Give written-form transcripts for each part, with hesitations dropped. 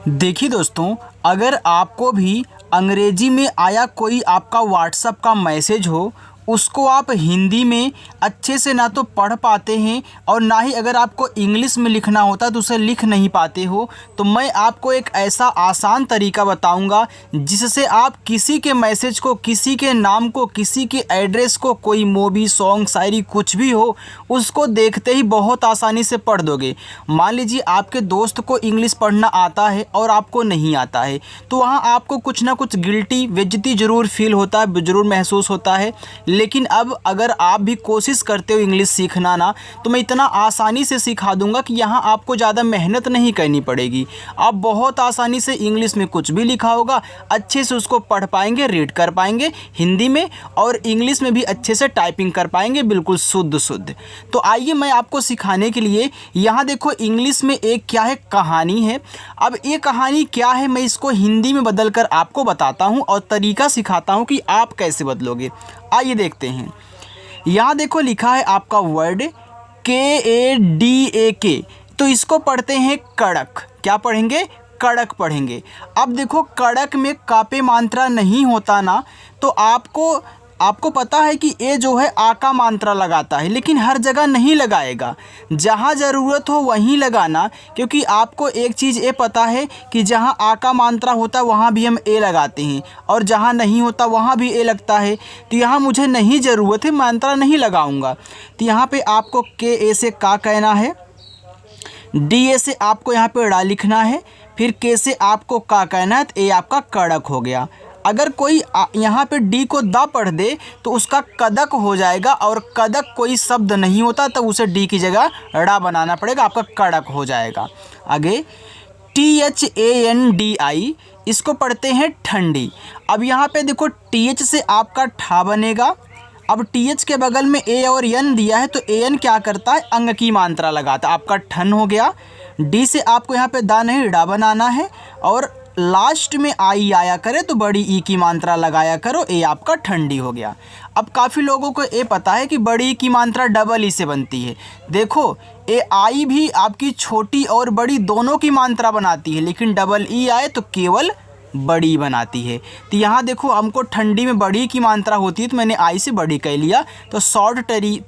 देखिए दोस्तों, अगर आपको भी अंग्रेजी में आया कोई आपका व्हाट्सएप का मैसेज हो, उसको आप हिंदी में अच्छे से ना तो पढ़ पाते हैं और ना ही अगर आपको इंग्लिश में लिखना होता है तो उसे लिख नहीं पाते हो, तो मैं आपको एक ऐसा आसान तरीका बताऊंगा जिससे आप किसी के मैसेज को, किसी के नाम को, किसी के एड्रेस को, कोई मूवी, सॉन्ग, शायरी कुछ भी हो, उसको देखते ही बहुत आसानी से पढ़ दोगे। मान लीजिए आपके दोस्त को इंग्लिश पढ़ना आता है और आपको नहीं आता है, तो वहाँ आपको कुछ ना कुछ गिल्टी, बेइज्जती ज़रूर फील होता है, ज़रूर महसूस होता है। लेकिन अब अगर आप भी कोशिश करते हो इंग्लिश सीखना ना, तो मैं इतना आसानी से सिखा दूंगा कि यहाँ आपको ज़्यादा मेहनत नहीं करनी पड़ेगी। आप बहुत आसानी से इंग्लिश में कुछ भी लिखा होगा अच्छे से उसको पढ़ पाएंगे, रीड कर पाएंगे हिंदी में, और इंग्लिश में भी अच्छे से टाइपिंग कर पाएंगे, बिल्कुल शुद्ध शुद्ध। तो आइए मैं आपको सिखाने के लिए, यहाँ देखो इंग्लिश में एक क्या है, कहानी है। अब ये कहानी क्या है मैं इसको हिंदी में बदल कर आपको बताता हूँ और तरीका सिखाता हूँ कि आप कैसे बदलोगे। आइए देखते हैं। यहाँ देखो लिखा है आपका वर्ड KADAK, तो इसको पढ़ते हैं कड़क। क्या पढ़ेंगे? कड़क पढ़ेंगे। अब देखो कड़क में कापे मात्रा नहीं होता ना, तो आपको पता है कि ये जो है आ का मात्रा लगाता है, लेकिन हर जगह नहीं लगाएगा। जहाँ ज़रूरत हो वहीं लगाना, क्योंकि आपको एक चीज़ ये पता है कि जहाँ आ का मात्रा होता है वहाँ भी हम ए लगाते हैं, और जहाँ नहीं होता वहाँ भी ए लगता है। तो यहाँ मुझे नहीं ज़रूरत है, मात्रा नहीं लगाऊंगा। तो यहाँ पे आपको KA से का कहना है, DA से आपको यहाँ पे डा लिखना है, फिर K से आपको का कहना है, तो ए आपका कड़क हो गया। अगर कोई यहाँ पे डी को दा पढ़ दे तो उसका कदक हो जाएगा, और कदक कोई शब्द नहीं होता, तो उसे डी की जगह ड़ा बनाना पड़ेगा, आपका कड़क हो जाएगा। आगे THANDI, इसको पढ़ते हैं ठंडी। अब यहाँ पे देखो TH से आपका ठा बनेगा। अब TH के बगल में A और N दिया है, तो AN क्या करता है, अंग की मात्रा लगाता है, आपका ठन हो गया। D से आपको यहाँ पे दा नहीं डा बनाना है, और लास्ट में आई आया करे तो बड़ी ई की मात्रा लगाया करो, ए आपका ठंडी हो गया। अब काफ़ी लोगों को ये पता है कि बड़ी ई की मात्रा डबल ई से बनती है। देखो ए आई भी आपकी छोटी और बड़ी दोनों की मात्रा बनाती है, लेकिन डबल ई आए तो केवल बड़ी बनाती है। तो यहाँ देखो हमको ठंडी में बड़ी की मात्रा होती है, तो मैंने आई से बड़ी कह लिया। तो शॉर्ट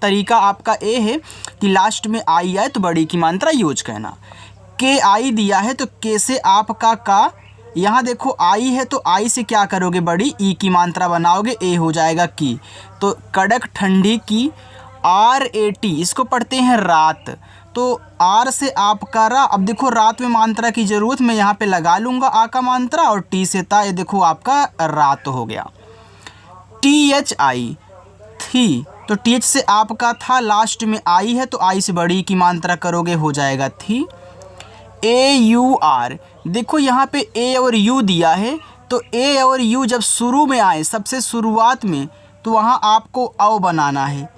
तरीका आपका ए है कि लास्ट में आई आए तो बड़ी की मात्रा यूज कहना। के आई दिया है तो के से आपका का, यहाँ देखो आई है तो आई से क्या करोगे, बड़ी ई की मात्रा बनाओगे, ए हो जाएगा की। तो कड़क ठंडी की। RAT, इसको पढ़ते हैं रात, तो आर से आपका रा। अब देखो रात में मात्रा की ज़रूरत मैं यहाँ पे लगा लूँगा आ का मात्रा, और टी से ता, ये देखो आपका रात हो गया। THI थी, तो TH से आपका था, लास्ट में आई है तो आई से बड़ी की मात्रा करोगे, हो जाएगा थी। AUR, देखो यहाँ पे ए और यू दिया है, तो ए और यू जब शुरू में आए, सबसे शुरुआत में, तो वहाँ आपको औ बनाना है।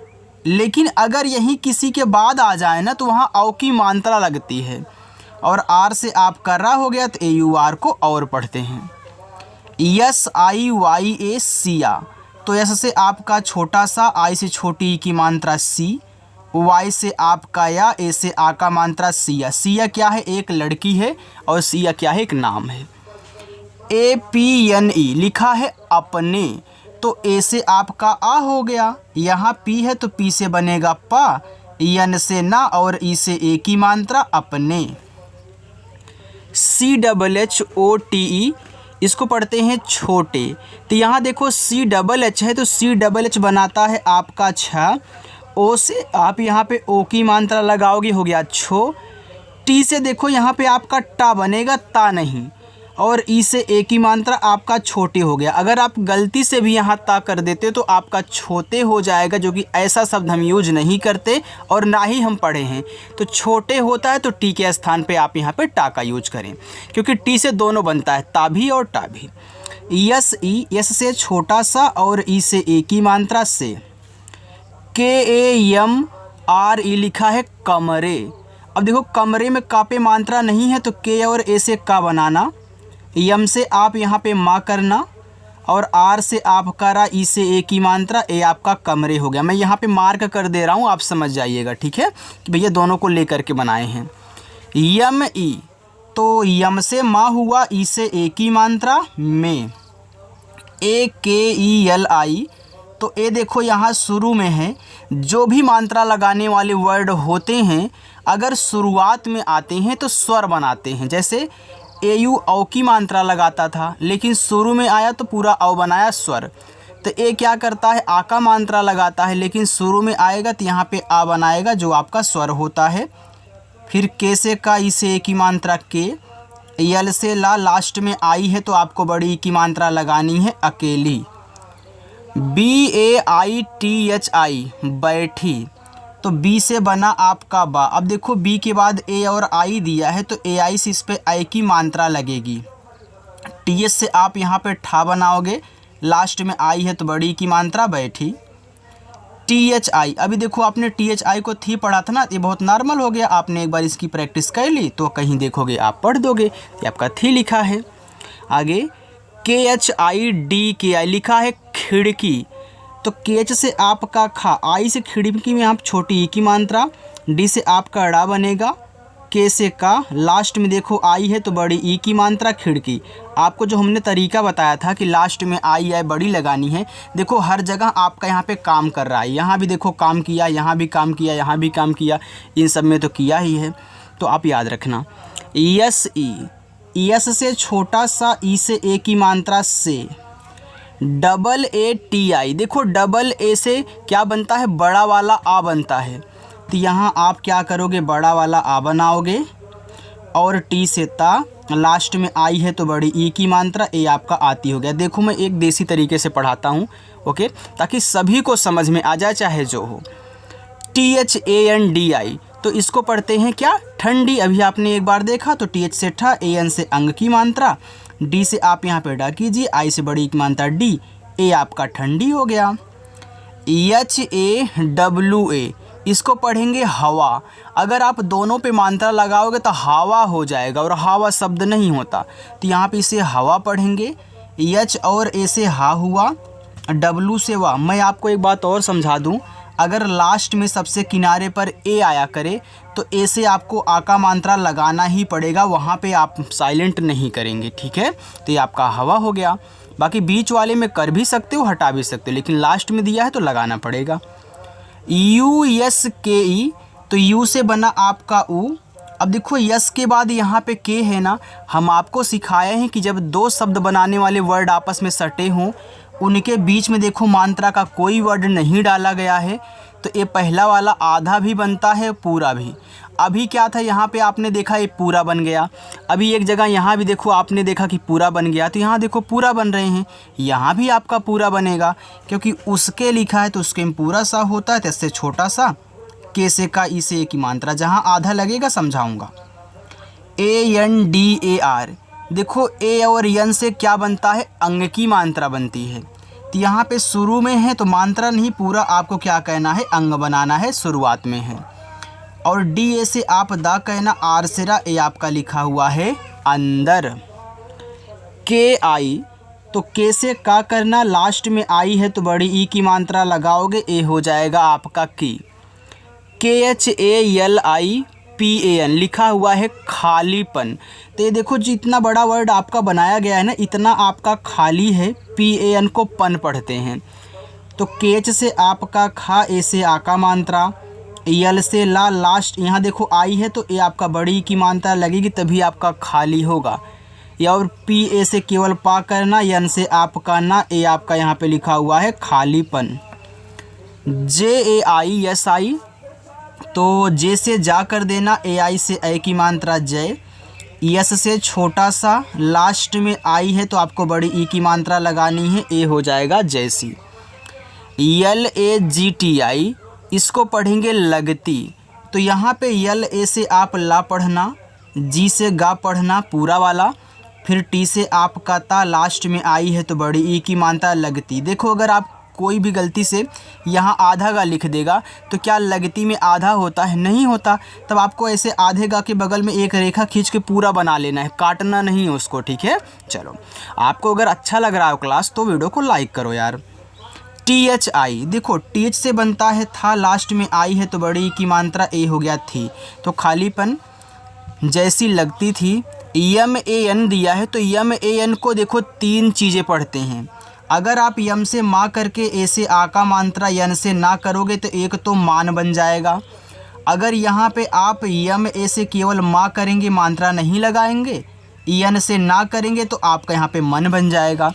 लेकिन अगर यहीं किसी के बाद आ जाए ना, तो वहाँ औ की मात्रा लगती है, और आर से आप कर रहा हो गया, तो AUR को और पढ़ते हैं। SIYA सिया, तो एस से आपका छोटा सा, आई से छोटी की मात्रा सी, वाई से आपका या, ए से आ का मात्रा सिया। सिया क्या है, एक लड़की है, और सिया क्या है, एक नाम है। APNE लिखा है अपने, तो ए से आपका आ हो गया, यहाँ पी है तो पी से बनेगा पा, यन से ना, और ई से ए की मात्रा अपने। CHHOTE, इसको पढ़ते हैं छोटे। तो यहाँ देखो CHH है तो CHH बनाता है आपका छा। ओ से आप यहाँ पे ओ की मात्रा लगाओगे, हो गया छो। टी से देखो यहाँ पे आपका टा बनेगा, ता नहीं, और ई से ए की मात्रा आपका छोटे हो गया। अगर आप गलती से भी यहाँ ता कर देते तो आपका छोटे हो जाएगा, जो कि ऐसा शब्द हम यूज नहीं करते और ना ही हम पढ़े हैं। तो छोटे होता है तो टी के स्थान पे आप यहाँ पे टा का यूज करें, क्योंकि टी से दोनों बनता है, ता भी और टा भी। यस से छोटा सा, और ई से ए की मात्रा से। KAMRE लिखा है कमरे। अब देखो कमरे में का पे मात्रा नहीं है, तो के और ए से का बनाना, यम से आप यहाँ पे माँ करना, और आर से आप करा, ई से ए की मात्रा, ए आपका कमरे हो गया। मैं यहाँ पे मार्क कर दे रहा हूँ, आप समझ जाइएगा, ठीक है, कि भैया दोनों को लेकर के बनाए हैं। YME तो यम से माँ हुआ, ई से ए की मात्रा में, AKELI। तो ए देखो यहाँ शुरू में है, जो भी मात्रा लगाने वाले वर्ड होते हैं अगर शुरुआत में आते हैं तो स्वर बनाते हैं। जैसे AU औ की मात्रा लगाता था, लेकिन शुरू में आया तो पूरा औ बनाया, स्वर। तो ए क्या करता है, आ का मात्रा लगाता है, लेकिन शुरू में आएगा तो यहाँ पे आ बनाएगा जो आपका स्वर होता है। फिर के से का, ई से ए की मात्रा के, यल से ला, लास्ट में आई है तो आपको बड़ी ई की मात्रा लगानी है, अकेली। BAITHI, बैठी। तो बी से बना आपका बा। अब देखो बी के बाद ए और आई दिया है तो AI से इस पे आई की मात्रा लगेगी। TH से आप यहाँ पे ठा बनाओगे, लास्ट में आई है तो बड़ी की मात्रा, बैठी। THI, अभी देखो आपने THI को थी पढ़ा था ना, ये बहुत नॉर्मल हो गया। आपने एक बार इसकी प्रैक्टिस कर ली तो कहीं देखोगे आप पढ़ दोगे, ये आपका थी लिखा है। आगे KHIDKI लिखा है, खिड़की। तो KH से आपका खा, आई से खिड़की में आप छोटी ई की मात्रा, डी से आपका डा बनेगा, के से का, लास्ट में देखो आई है तो बड़ी ई की मात्रा, खिड़की। आपको जो हमने तरीका बताया था कि लास्ट में आई बड़ी लगानी है, देखो हर जगह आपका यहाँ पे काम कर रहा है। यहाँ भी देखो काम किया, यहाँ भी काम किया, यहाँ भी काम किया, इन सब में तो किया ही है। तो आप याद रखना, यस से छोटा सा, ई से ए की मात्रा, से। AATI, देखो डबल ए से क्या बनता है, बड़ा वाला आ बनता है। तो यहाँ आप क्या करोगे, बड़ा वाला आ बनाओगे, और टी से ता, लास्ट में आई है तो बड़ी ई की मात्रा, ए आपका आती हो गया। देखो मैं एक देसी तरीके से पढ़ाता हूँ, ओके, ताकि सभी को समझ में आ जाए चाहे जो हो। THANDI, तो इसको पढ़ते हैं क्या, ठंडी। अभी आपने एक बार देखा तो TH से ठा, AN से अंग की मात्रा, डी से आप यहाँ पे डा कीजिए, आई से बड़ी की मात्रा डी, ए आपका ठंडी हो गया। HAWA, इसको पढ़ेंगे हवा। अगर आप दोनों पे मात्रा लगाओगे तो हवा हो जाएगा, और हवा शब्द नहीं होता, तो यहाँ पे इसे हवा पढ़ेंगे। H और A से हा हुआ, W से वा। मैं आपको एक बात और समझा दूँ, अगर लास्ट में सबसे किनारे पर ए आया करे तो ए से आपको आ का मात्रा लगाना ही पड़ेगा, वहाँ पे आप साइलेंट नहीं करेंगे, ठीक है। तो ये आपका हवा हो गया। बाकी बीच वाले में कर भी सकते हो, हटा भी सकते हो, लेकिन लास्ट में दिया है तो लगाना पड़ेगा। USKE, तो यू से बना आपका ऊ। अब देखो यस के बाद यहाँ पे के है ना, हम आपको सिखाए हैं कि जब दो शब्द बनाने वाले वर्ड आपस में सटे हों, उनके बीच में देखो मात्रा का कोई वर्ड नहीं डाला गया है, तो ये पहला वाला आधा भी बनता है, पूरा भी। अभी क्या था, यहाँ पे आपने देखा ये पूरा बन गया। अभी एक जगह यहाँ भी देखो आपने देखा कि पूरा बन गया, तो यहाँ देखो पूरा बन रहे हैं, यहाँ भी आपका पूरा बनेगा, क्योंकि उसके लिखा है तो उसके में पूरा सा होता है, तो इससे छोटा सा, के से का, ई से ए की मात्रा। जहाँ आधा लगेगा समझाऊँगा। ANDAR, देखो ए और यन से क्या बनता है, अंग की मात्रा बनती है। तो यहाँ पे शुरू में है तो मात्रा नहीं, पूरा आपको क्या कहना है, अंग बनाना है, शुरुआत में है। और DA से आप दा कहना, आर से रा, ए आपका लिखा हुआ है अंदर। KI, तो के से का करना, लास्ट में आई है तो बड़ी ई की मात्रा लगाओगे, ए हो जाएगा आपका की। KHALIPAN, लिखा हुआ है खालीपन। तो ये देखो जितना बड़ा वर्ड आपका बनाया गया है ना, इतना आपका खाली है। PAN को पन पढ़ते हैं। तो केच से आपका खा, ए से आ का मात्रा, यल से ला, लास्ट यहाँ देखो आई है तो ए आपका बड़ी की मात्रा लगेगी, तभी आपका खाली होगा। या और PA से केवल पा करना, यन से आपका ना, ए आपका यहाँ पे लिखा हुआ है खालीपन। JAISI, तो जे से जा कर देना, AI से ए की मात्रा जय। यस से छोटा सा, लास्ट में आई है तो आपको बड़ी ई की मात्रा लगानी है, ए हो जाएगा जैसी। LAGTI, इसको पढ़ेंगे लगती। तो यहाँ पे LA से आप ला पढ़ना, जी से गा पढ़ना पूरा वाला, फिर टी से आपका ता, लास्ट में आई है तो बड़ी ई की मात्रा लगती। देखो अगर आप कोई भी गलती से यहाँ आधा गा लिख देगा तो क्या लगती में आधा होता है, नहीं होता। तब आपको ऐसे आधे गा के बगल में एक रेखा खींच के पूरा बना लेना है, काटना नहीं है उसको, ठीक है। चलो, आपको अगर अच्छा लग रहा हो क्लास तो वीडियो को लाइक करो यार। THI, देखो TH से बनता है था, लास्ट में आई है तो बड़ी की मात्रा, ए हो गया थी। तो खालीपन, जैसी लगती थी, यम ए एन दिया है तो यम ए एन को देखो 3 चीज़ें पढ़ते हैं। अगर आप यम से मा करके ए से आ का मात्रा यन से ना करोगे तो एक तो मान बन जाएगा। अगर यहाँ पे आप यम ए से केवल मा करेंगे, मात्रा नहीं लगाएंगे, यन से ना करेंगे तो आपका यहाँ पे मन बन जाएगा।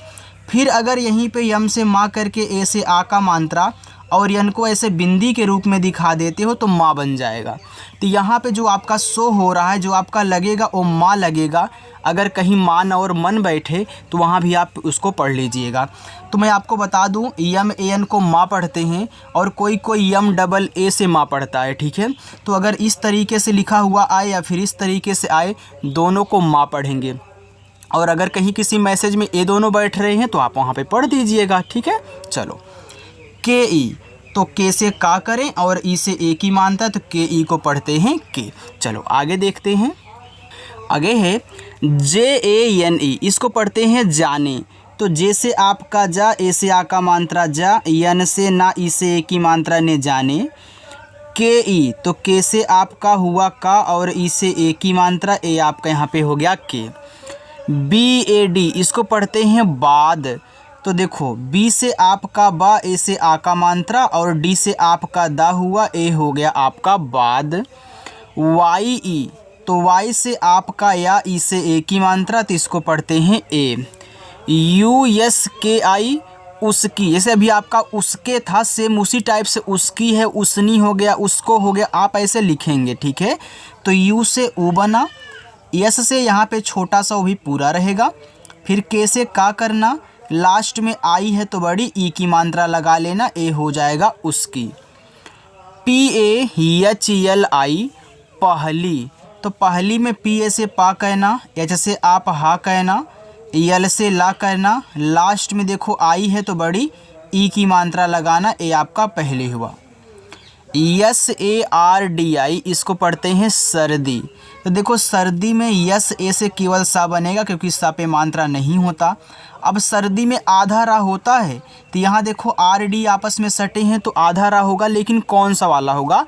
फिर अगर यहीं पे यम से मा करके ए से आ का मात्रा और यन को ऐसे बिंदी के रूप में दिखा देते हो तो माँ बन जाएगा। तो यहाँ पे जो आपका शो हो रहा है, जो आपका लगेगा वो माँ लगेगा। अगर कहीं मान और मन बैठे तो वहाँ भी आप उसको पढ़ लीजिएगा। तो मैं आपको बता दूँ, यम ए एन को माँ पढ़ते हैं और कोई यम डबल ए से माँ पढ़ता है, ठीक है। तो अगर इस तरीके से लिखा हुआ आए या फिर इस तरीके से आए, दोनों को माँ पढ़ेंगे। और अगर कहीं किसी मैसेज में ए दोनों बैठ रहे हैं तो आप वहाँ पे पढ़ दीजिएगा, ठीक है। चलो, के ई, तो के से का करें और ई से ए की मानता है तो के ई को पढ़ते हैं के। चलो आगे देखते हैं। आगे है जे ए एन ई, इसको पढ़ते हैं जाने। तो जे से आपका जा, ए से आ का मात्रा जा, यन से ना, ई से ए की मात्रा ने जाने। के ई, तो के से आपका हुआ का और ई से ए की मात्रा, ए आपका यहाँ पे हो गया के। बी ए डी, इसको पढ़ते हैं बाद। तो देखो, बी से आपका बा, ए से आ का मात्रा और डी से आपका दा हुआ, ए हो गया आपका बाद। वाई ई, तो वाई से आपका या, ई से ए की मात्रा, तो इसको पढ़ते हैं ए। यू एस के आई, उसकी, जैसे अभी आपका उसके था, सेम उसी टाइप से उसकी है, उसनी हो गया, उसको हो गया, आप ऐसे लिखेंगे, ठीक है। तो यू से ऊ बना, यस से यहाँ पे छोटा सा वो भी पूरा रहेगा। फिर के से का करना, लास्ट में आई है तो बड़ी, ई की मात्रा लगा लेना, ए हो जाएगा उसकी। P A H L I, पहली, तो पहली में पी ए से पा कहना, एच से आप हा कहना, यल से ला कहना, लास्ट में देखो आई है तो बड़ी, ई की मात्रा लगाना, ए आपका पहले हुआ। Yes A R D I, इसको पढ़ते हैं सर्दी। तो देखो, सर्दी में यस ए से केवल सा बनेगा क्योंकि सा पे मात्रा नहीं होता। अब सर्दी में आधा रा होता है तो यहाँ देखो आर डी आपस में सटे हैं तो आधा रा होगा, लेकिन कौन सा वाला होगा,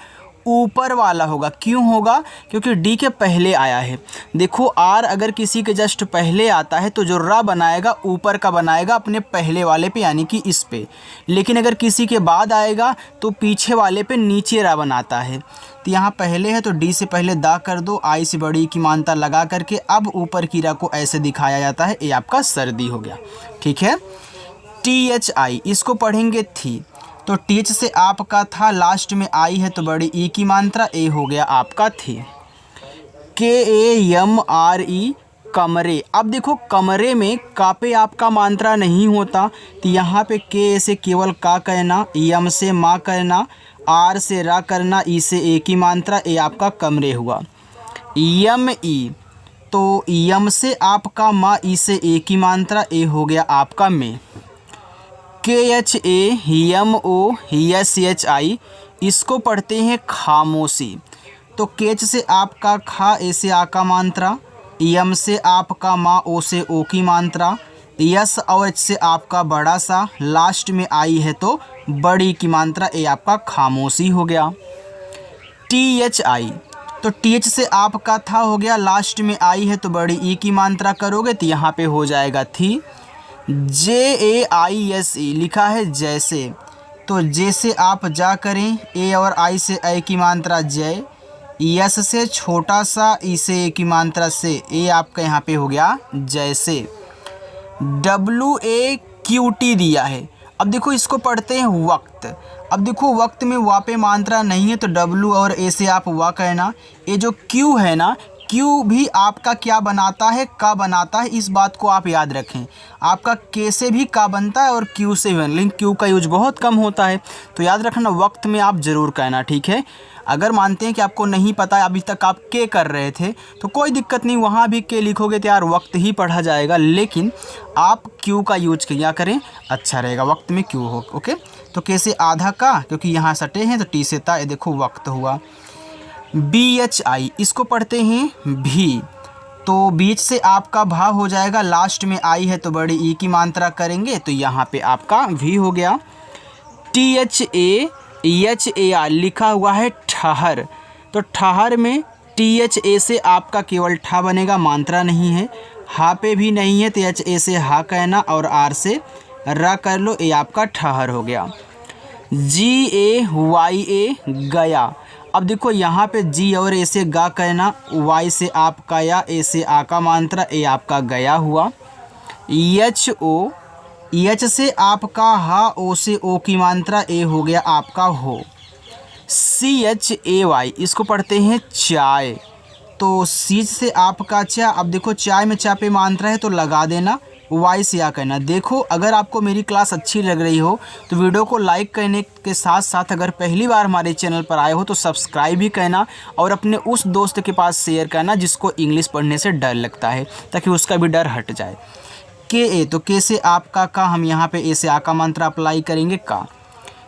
ऊपर वाला होगा। क्यों होगा, क्योंकि डी के पहले आया है। देखो, आर अगर किसी के जस्ट पहले आता है तो जो रा बनाएगा ऊपर का बनाएगा अपने पहले वाले पे, यानी कि इस पे। लेकिन अगर किसी के बाद आएगा तो पीछे वाले पे नीचे रा बनाता है। तो यहाँ पहले है तो डी से पहले दा कर दो, आई से बड़ी की मानता लगा करके अब ऊपर की रा को ऐसे दिखाया जाता है, ये आपका सर्दी हो गया, ठीक है। टी एच आई, इसको पढ़ेंगे थी। तो टीच से आपका था, लास्ट में आई है तो बड़ी ई की मात्रा, ए हो गया आपका थी। के ए एम आर ई, कमरे। अब देखो, कमरे में का पे आपका मात्रा नहीं होता तो यहाँ पे के से केवल का कहना, यम से मा कहना, आर से रा करना, ई से ए की मात्रा, ए आपका कमरे हुआ। यम ई, तो यम से आपका मा, ई से ए की मात्रा, ए हो गया आपका में। K H A M O S H I, इसको पढ़ते हैं खामोशी। तो केच से आपका खा, ए से आ का मात्रा, यम से आपका मा, ओ से ओ की मात्रा, यस और एच से आपका बड़ा सा, लास्ट में आई है तो बड़ी की मात्रा, ए आपका खामोशी हो गया। टी एच आई, तो टी एच से आपका था हो गया, लास्ट में आई है तो बड़ी ई की मात्रा करोगे तो यहाँ पे हो जाएगा थी। जे ए आई एस ई, लिखा है जैसे। तो जे से आप जा करें, ए और आई से ए की मात्रा जय, यस से छोटा सा, ई से ए की मात्रा से, ए आपका यहाँ पे हो गया जैसे। डब्लू ए क्यू टी दिया है। अब देखो, इसको पढ़ते हैं वक्त। अब देखो, वक्त में वा पे मात्रा नहीं है तो डब्लू और ए से आप वा कहना। ये जो क्यू है ना, क्यू भी आपका क्या बनाता है, का बनाता है। इस बात को आप याद रखें, आपका के से भी का बनता है और क्यू से भी, लेकिन क्यू का यूज बहुत कम होता है। तो याद रखना, वक्त में आप ज़रूर कहना, ठीक है। अगर मानते हैं कि आपको नहीं पता है, अभी तक आप के कर रहे थे तो कोई दिक्कत नहीं, वहाँ भी के लिखोगे तो यार वक्त ही पढ़ा जाएगा, लेकिन आप क्यू का यूज किया करें, अच्छा रहेगा, वक्त में क्यू हो, ओके। तो के से आधा का, क्योंकि यहाँ सटे हैं तो टी से ता, ये देखो वक्त हुआ। बी एच आई, इसको पढ़ते हैं भी। तो बीच से आपका भा हो जाएगा, लास्ट में आई है तो बड़ी ई की मात्रा करेंगे तो यहाँ पे आपका भी हो गया। टी एच ए आर, लिखा हुआ है ठहर। तो ठहर में THA से आपका केवल ठा बनेगा, मात्रा नहीं है। हा पे भी नहीं है तो HA से हा कहना और R से रा कर लो, ये आपका ठहर हो गया। GAYA गया। अब देखो यहाँ पे G और A से गा कहना, Y से आपका या, A से आ का मात्रा, ए आपका गया हुआ। HO, H से आपका हा, O से ओ की मात्रा, ए हो गया आपका हो। CHAY इसको पढ़ते हैं चाय, तो सी से आपका चा। अब देखो चाय में चा पे मात्रा है तो लगा देना, वाई से आ कहना। देखो अगर आपको मेरी क्लास अच्छी लग रही हो तो वीडियो को लाइक करने के साथ साथ अगर पहली बार हमारे चैनल पर आए हो तो सब्सक्राइब भी करना और अपने उस दोस्त के पास शेयर करना जिसको इंग्लिश पढ़ने से डर लगता है, ताकि उसका भी डर हट जाए। KA तो के से आपका का, हम यहाँ पे ए से आ का मात्रा अप्लाई करेंगे का।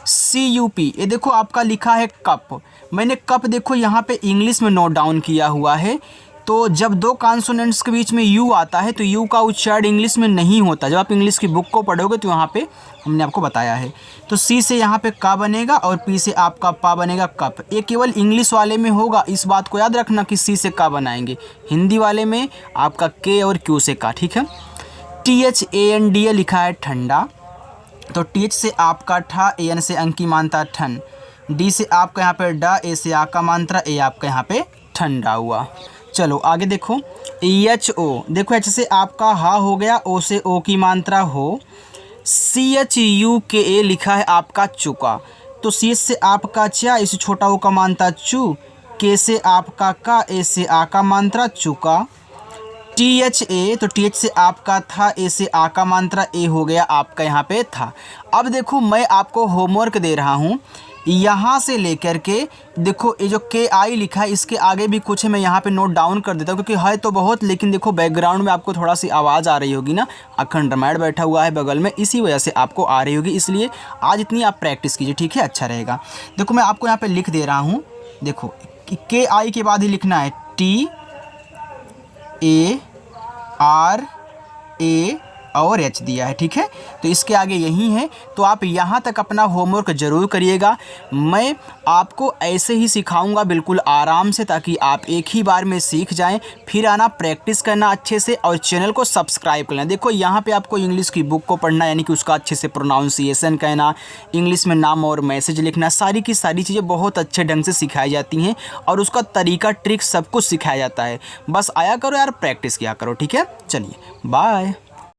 CUP ये देखो आपका लिखा है कप, मैंने कप देखो यहाँ पे इंग्लिश में नोट डाउन किया हुआ है। तो जब दो कॉन्सोनेंट्स के बीच में यू आता है तो यू का उच्चारण इंग्लिश में नहीं होता। जब आप इंग्लिश की बुक को पढ़ोगे तो यहाँ पे हमने आपको बताया है। तो सी से यहाँ पे का बनेगा और पी से आपका पा बनेगा कप। ये केवल इंग्लिश वाले में होगा, इस बात को याद रखना कि सी से का बनाएंगे। हिंदी वाले में आपका के और क्यू से का, ठीक है। THANDA लिखा है ठंडा, तो TH से आपका ठा, AN से अंक की मात्रा ठन, D से आपका यहाँ पे डा, ए से आ का मात्रा, ए आपका यहाँ पे ठंडा हुआ। चलो आगे देखो HO, देखो H से आपका हा हो गया, O से ओ की मात्रा हो। CHUKA लिखा है आपका चुका, तो CH से आपका चा, इसे छोटा ओ का मात्रा चू, के से आपका का, ए से आ का मात्रा चुका। THA तो TH से आपका था, ए से आ का मात्रा, ए हो गया आपका यहाँ पे था। अब देखो मैं आपको होमवर्क दे रहा हूँ, यहाँ से लेकर के देखो ये जो KI लिखा है इसके आगे भी कुछ है, मैं यहाँ पे नोट डाउन कर देता हूँ क्योंकि है तो बहुत, लेकिन देखो बैकग्राउंड में आपको थोड़ा सी आवाज़ आ रही होगी ना, अखंड रामायण बैठा हुआ है बगल में, इसी वजह से आपको आ रही होगी। इसलिए आज इतनी आप प्रैक्टिस कीजिए, ठीक है, अच्छा रहेगा। देखो मैं आपको यहाँ पर लिख दे रहा हूँ, देखो KI के बाद ही लिखना है TARA और H दिया है, ठीक है। तो इसके आगे यही है, तो आप यहाँ तक अपना होमवर्क ज़रूर करिएगा। मैं आपको ऐसे ही सिखाऊंगा बिल्कुल आराम से, ताकि आप एक ही बार में सीख जाएं। फिर आना, प्रैक्टिस करना अच्छे से और चैनल को सब्सक्राइब करना। देखो यहाँ पे आपको इंग्लिश की बुक को पढ़ना, यानी कि उसका अच्छे से प्रोनाउंसिएशन कहना, इंग्लिश में नाम और मैसेज लिखना, सारी की सारी चीज़ें बहुत अच्छे ढंग से सिखाई जाती हैं और उसका तरीका, ट्रिक सब कुछ सिखाया जाता है। बस आया करो यार, प्रैक्टिस किया करो, ठीक है। चलिए बाय।